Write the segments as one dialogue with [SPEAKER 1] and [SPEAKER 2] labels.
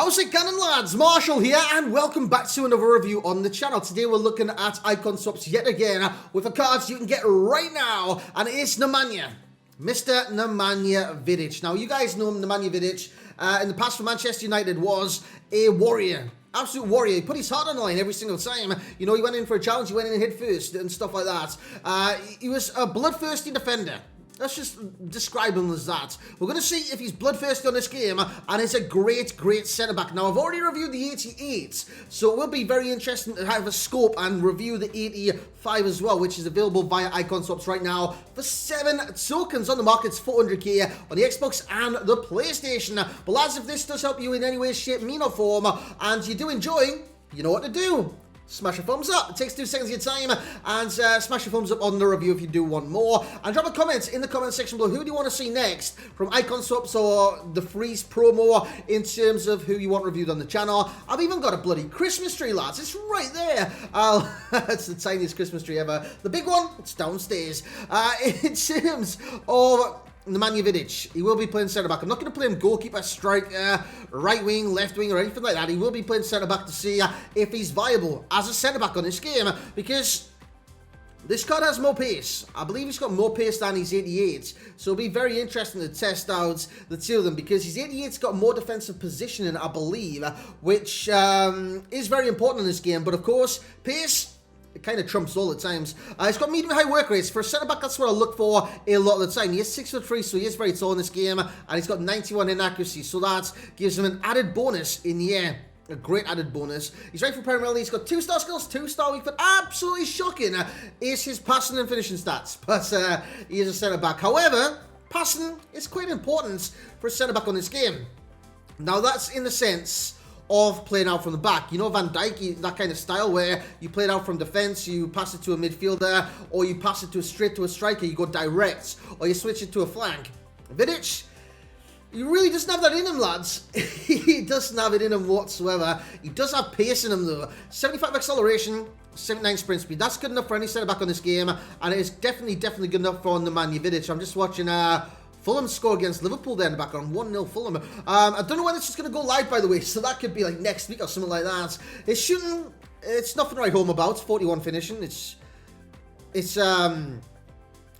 [SPEAKER 1] How's it going, lads? Marshall here, and welcome back to another review on the channel. Today we're looking at icon swaps yet again with the cards you can get right now, and it is Nemanja. Mr. Nemanja Vidic. Now, you guys know Nemanja Vidic in the past for Manchester United was a warrior. Absolute warrior. He put his heart on the line every single time. You know, he went in for a challenge, he went in and hit first and stuff like that. He was a bloodthirsty defender. Let's just describe him as that. We're going to see if he's bloodthirsty on this game, and he's a great, great centre-back. Now, I've already reviewed the 88, so it will be very interesting to have a scope and review the 85 as well, which is available via icon swaps right now for 7 tokens on the market. It's 400k on the Xbox and the PlayStation. But lads, if this does help you in any way, shape, mean or form, and you do enjoy, you know what to do. Smash a thumbs up. It takes 2 seconds of your time, and smash a thumbs up on the review if you do want more. And drop a comment in the comment section below. Who do you want to see next from icon swaps or the freeze promo in terms of who you want reviewed on the channel? I've even got a bloody Christmas tree, lads. It's right there. It's the tiniest Christmas tree ever. The big one, it's downstairs. In terms of Nemanja Vidic, he will be playing centre-back. I'm not going to play him goalkeeper, striker, right wing, left wing, or anything like that. He will be playing centre-back to see if he's viable as a centre-back on this game, because this card has more pace. I believe he's got more pace than his 88, so it'll be very interesting to test out the two of them, because his 88's got more defensive positioning, I believe, which is very important in this game. But of course, pace, it kind of trumps all the times. He's got medium high work rates. For a centre-back, that's what I look for a lot of the time. He is 6'3", so he is very tall in this game, and he's got 91 in accuracy, so that gives him an added bonus in the air. A great added bonus. He's right for Premier League. He's got 2-star skills, 2-star weak foot. Absolutely shocking is his passing and finishing stats, but he is a centre-back. However, passing is quite important for a centre-back on this game. Now, that's in the sense of playing out from the back. You know, Van Dijk, that kind of style where you play it out from defense, you pass it to a midfielder, or you pass it straight to a striker, you go direct, or you switch it to a flank. Vidic, he really doesn't have that in him, lads. He doesn't have it in him whatsoever. He does have pace in him, though. 75 acceleration, 79 sprint speed. That's good enough for any centre-back on this game, and it is definitely good enough for Nemanja Vidic. I'm just watching Fulham score against Liverpool there in the background, 1-0 Fulham. I don't know when this is going to go live, by the way, so that could be like next week or something like that. His shooting, it's nothing to write home about. 41 finishing.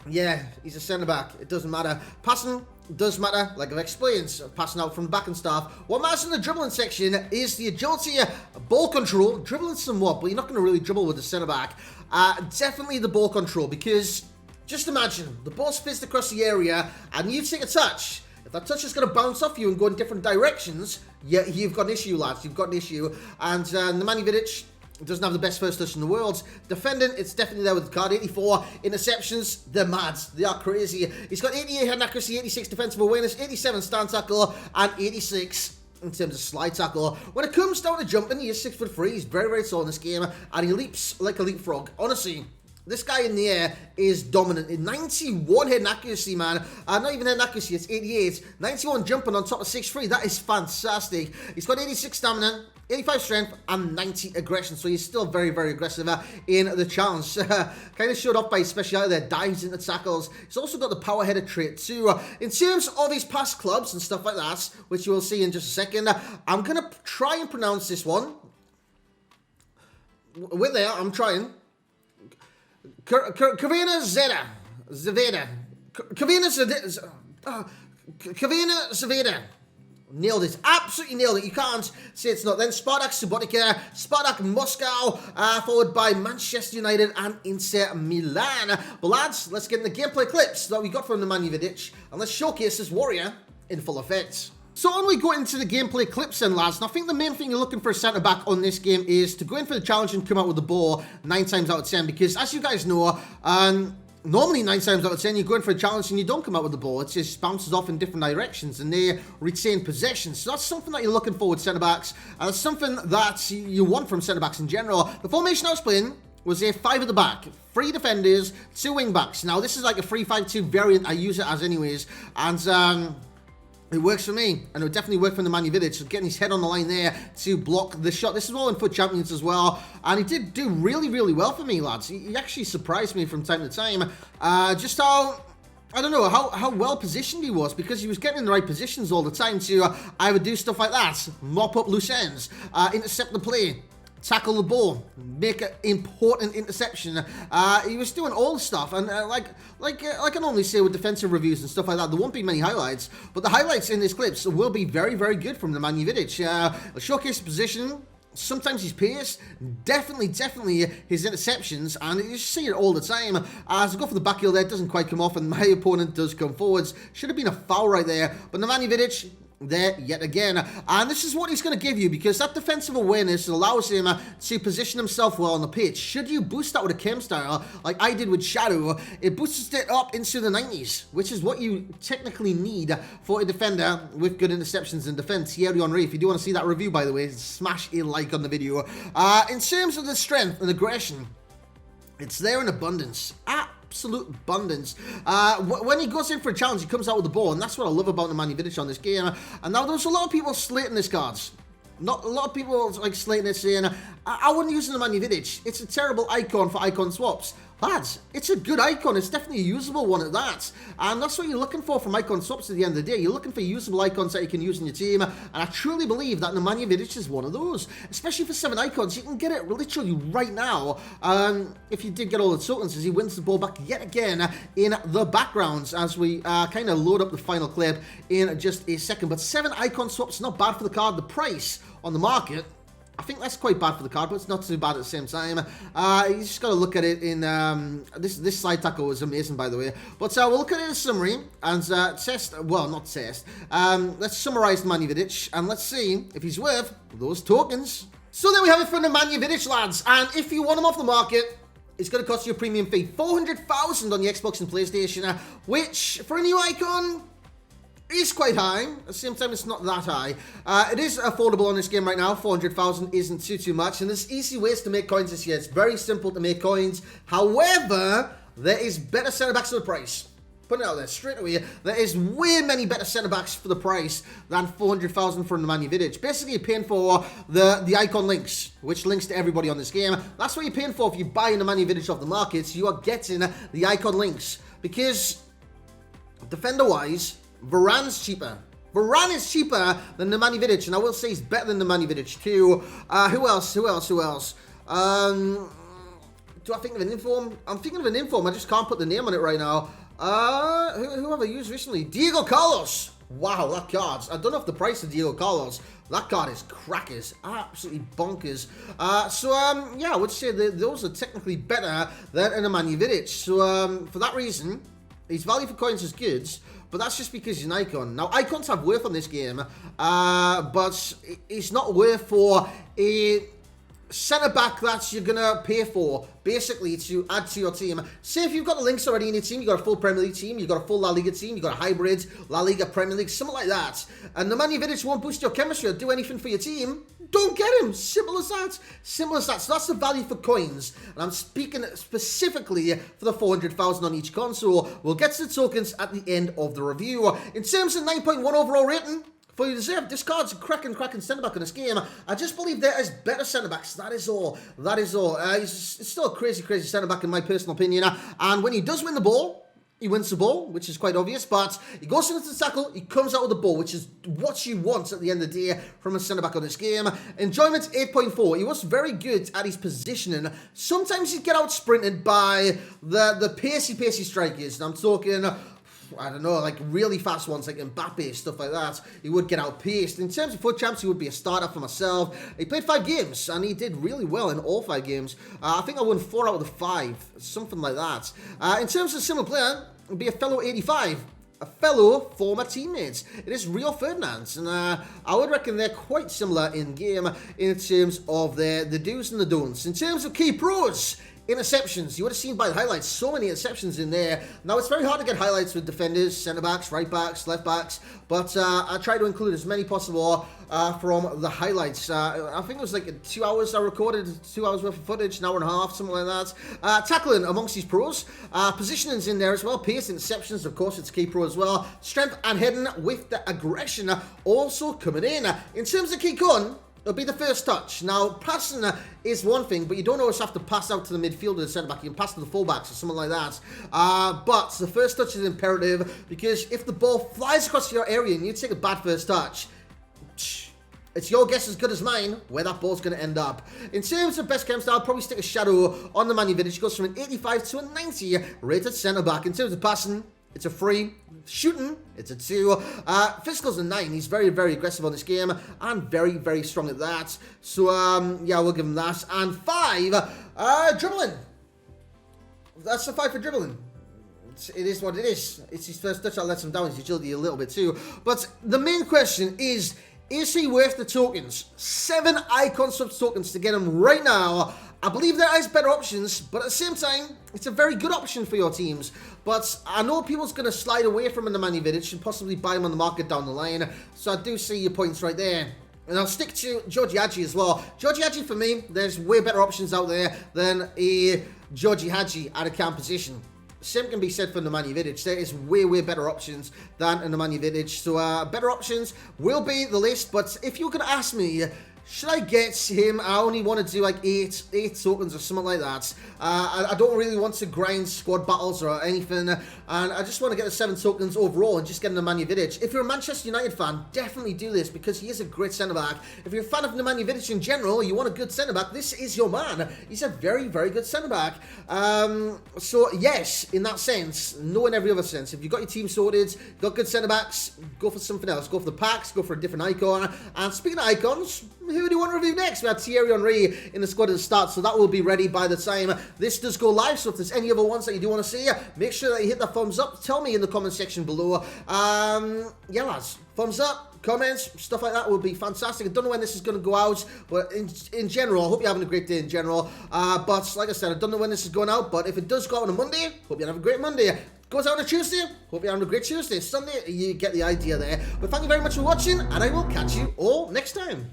[SPEAKER 1] Yeah, he's a centre-back. It doesn't matter. Passing does matter, like I've explained. Passing out from the back and stuff. What matters in the dribbling section is the agility, ball control, dribbling somewhat, but you're not going to really dribble with the centre-back. Definitely the ball control, because just imagine, the ball's fizzed across the area, and you take a touch. If that touch is going to bounce off you and go in different directions, yeah, you've got an issue, lads. You've got an issue. And Nemanja Vidic doesn't have the best first touch in the world. Defending, it's definitely there with the card. 84 interceptions, they're mad. They are crazy. He's got 88 head accuracy, 86 defensive awareness, 87 stand tackle, and 86 in terms of slide tackle. When it comes down to jumping, he is 6'3". He's very, very tall in this game, and he leaps like a leapfrog. Honestly, this guy in the air is dominant. In 91 head accuracy, man. Not even head accuracy, it's 88. 91 jumping on top of 6'3". That is fantastic. He's got 86 stamina, 85 strength, and 90 aggression. So he's still very, very aggressive in the challenge. Kind of showed off by his speciality there, dives into tackles. He's also got the power header trait too. In terms of his past clubs and stuff like that, which you will see in just a second, I'm going to try and pronounce this one. Wait there, I'm trying. Kavina Zaveda. Nailed it. Absolutely nailed it. You can't say it's not. Then Spartak Subotica, Spartak Moscow, followed by Manchester United and Inter Milan. But lads, let's get in the gameplay clips that we got from Nemanja Vidic, and let's showcase this warrior in full effect. So on we go into the gameplay clips then, lads, and I think the main thing you're looking for a centre-back on this game is to go in for the challenge and come out with the ball 9 times out of 10, because as you guys know, normally 9 times out of 10 you go in for a challenge and you don't come out with the ball. It just bounces off in different directions and they retain possession. So that's something that you're looking for with centre-backs, and it's something that you want from centre-backs in general. The formation I was playing was a 5 at the back, 3 defenders, 2 wing-backs. Now this is like a 3-5-2 variant, I use it as anyways, and it works for me, and it would definitely work for Nemanja Vidic, so getting his head on the line there to block the shot. This is all in FUT Champions as well, and he did do really, really well for me, lads. He actually surprised me from time to time, just how I don't know how well positioned he was, because he was getting in the right positions all the time to either do stuff like that, mop up loose ends, intercept the play, tackle the ball, make an important interception. He was doing all the stuff, and like I normally say with defensive reviews and stuff like that, there won't be many highlights, but the highlights in these clips will be very, very good from Nemanja Vidic. Showcase the position. Sometimes his pace, definitely his interceptions, and you see it all the time. As I go for the back heel there, it doesn't quite come off, and my opponent does come forwards. Should have been a foul right there, but Nemanja Vidic there yet again, and this is what he's going to give you, because that defensive awareness allows him to position himself well on the pitch. Should you boost that with a chem style like I did with Shadow, it boosts it up into the 90s, which is what you technically need for a defender with good interceptions in defense. Thierry Henry, if you do want to see that review, by the way, smash a like on the video. In terms of the strength and aggression, it's there in abundance. Absolute abundance. When he goes in for a challenge, he comes out with the ball, and that's what I love about Nemanja Vidic on this game. And now there's a lot of people slating this cards. Not a lot of people like slating it, saying, I wouldn't use Nemanja Vidic. It's a terrible icon for icon swaps. Lads, it's a good icon. It's definitely a usable one at that. And that's what you're looking for from icon swaps at the end of the day. You're looking for usable icons that you can use in your team. And I truly believe that Nemanja Vidic is one of those. Especially for 7 icons. You can get it literally right now. If you did get all the tokens, as he wins the ball back yet again in the backgrounds, as we kind of load up the final clip in just a second. But 7 icon swaps, not bad for the card. The price on the market, I think that's quite bad for the card, but it's not too bad at the same time. You just got to look at it in... this slide tackle was amazing, by the way. But we'll look at it in a summary and test... Well, not test. Let's summarize Nemanja Vidic, and let's see if he's worth those tokens. So there we have it for Nemanja Vidic, lads. And if you want him off the market, it's going to cost you a premium fee. 400,000 on the Xbox and PlayStation, which, for a new icon, is quite high. At the same time, it's not that high. It is affordable on this game right now. 400,000 isn't too much, and there's easy ways to make coins this year. It's very simple to make coins. However, there is better centre-backs for the price. Putting it out there straight away, there is way many better centre-backs for the price than 400,000 for Nemanja Vidic. Basically, you're paying for the icon links, which links to everybody on this game. That's what you're paying for if you buy Nemanja Vidic off the market. You are getting the icon links, because defender-wise, Varane's cheaper. Varane is cheaper than Nemanja Vidic, and I will say he's better than Nemanja Vidic too. Who else? Do I think of an inform? I'm thinking of an inform. I just can't put the name on it right now. Who have I used recently? Diego Carlos. Wow, that card. I don't know if the price of Diego Carlos. That card is crackers. Absolutely bonkers. Yeah, I would say that those are technically better than Nemanja Vidic. So, for that reason, his value for coins is good. But that's just because he's an icon. Now, icons have worth on this game, but it's not worth for a centre-back that you're going to pay for, basically, to add to your team. Say if you've got the links already in your team, you've got a full Premier League team, you've got a full La Liga team, you've got a hybrid La Liga Premier League, something like that, and Nemanja Vidic won't boost your chemistry or do anything for your team, don't get him. Simple as that. Simple as that. So that's the value for coins. And I'm speaking specifically for the 400,000 on each console. We'll get to the tokens at the end of the review. In terms of 9.1 overall rating, fully deserved. This card's a cracking centre-back in this game. I just believe there is better centre-backs. That is all. That is all. He's still a crazy centre-back in my personal opinion. And when he does win the ball, he wins the ball, which is quite obvious, but he goes into the tackle, he comes out with the ball, which is what you want at the end of the day from a centre-back on this game. Enjoyment, 8.4. He was very good at his positioning. Sometimes he'd get out-sprinted by the pacey strikers. And I'm talking, I don't know, like really fast ones like Mbappe, stuff like that. He would get outpaced. In terms of FUT Champs, he would be a starter for myself. He played 5 games, and he did really well in all 5 games. I think I won 4 out of the 5, something like that. In terms of similar player, it would be a fellow 85. A fellow former teammates. It is Rio Ferdinand, and I would reckon they're quite similar in game in terms of the do's and the don'ts. In terms of key pros, interceptions. You would have seen by the highlights so many interceptions in there. Now, it's very hard to get highlights with defenders, centre-backs, right-backs, left-backs, but I try to include as many possible from the highlights. I think it was like 2 hours I recorded, 2 hours worth of footage, an hour and a half, something like that. Tackling amongst these pros. Positioning's in there as well. Pace, interceptions, of course, it's key pro as well. Strength and heading with the aggression also coming in. In terms of key con, It'll be the first touch. Now, passing is one thing, but you don't always have to pass out to the midfielder, the centre-back. You can pass to the fullbacks or something like that. But the first touch is imperative, because if the ball flies across your area and you take a bad first touch, it's your guess as good as mine where that ball's going to end up. In terms of best chem style, I'll probably stick a shadow on the Vidic. It goes from an 85 to a 90 rated centre-back. In terms of passing, it's a 3. Shooting, it's a 2. Physical's a 9. He's very, very aggressive on this game and very, very strong at that. So, yeah, we'll give him that. And 5, dribbling. That's a 5 for dribbling. It is what it is. It's his first touch that lets him down. His agility a little bit too. But the main question is he worth the tokens? 7 icon subs tokens to get him right now. I believe there is better options, but at the same time, it's a very good option for your teams. But I know people's going to slide away from Nemanja Vidic and possibly buy him on the market down the line. So I do see your points right there. And I'll stick to Georgie Hadji as well. Georgie Hadji, for me, there's way better options out there than a Georgie Hadji at a camp position. Same can be said for Nemanja Vidic. There is way, way better options than a Nemanja Vidic. So better options will be the list. But if you're going to ask me, should I get him? I only want to do like 8 tokens or something like that. I don't really want to grind squad battles or anything. And I just want to get the 7 tokens overall and just get Nemanja Vidic. If you're a Manchester United fan, definitely do this because he is a great centre-back. If you're a fan of Nemanja Vidic in general, you want a good centre-back, this is your man. He's a very, very good centre-back. So yes, in that sense, no in every other sense. If you've got your team sorted, you've got good centre-backs, go for something else. Go for the packs, go for a different icon. And speaking of icons, who do you want to review next? We had Thierry Henry in the squad at the start, so that will be ready by the time this does go live. So if there's any other ones that you do want to see, make sure that you hit that thumbs up. Tell me in the comment section below. Yeah, lads, thumbs up, comments, stuff like that would be fantastic. I don't know when this is going to go out, but in general, I hope you're having a great day in general. But like I said, I don't know when this is going out, but if it does go out on a Monday, hope you have a great Monday. Goes out on a Tuesday, hope you're having a great Tuesday. Sunday, you get the idea there. But thank you very much for watching, and I will catch you all next time.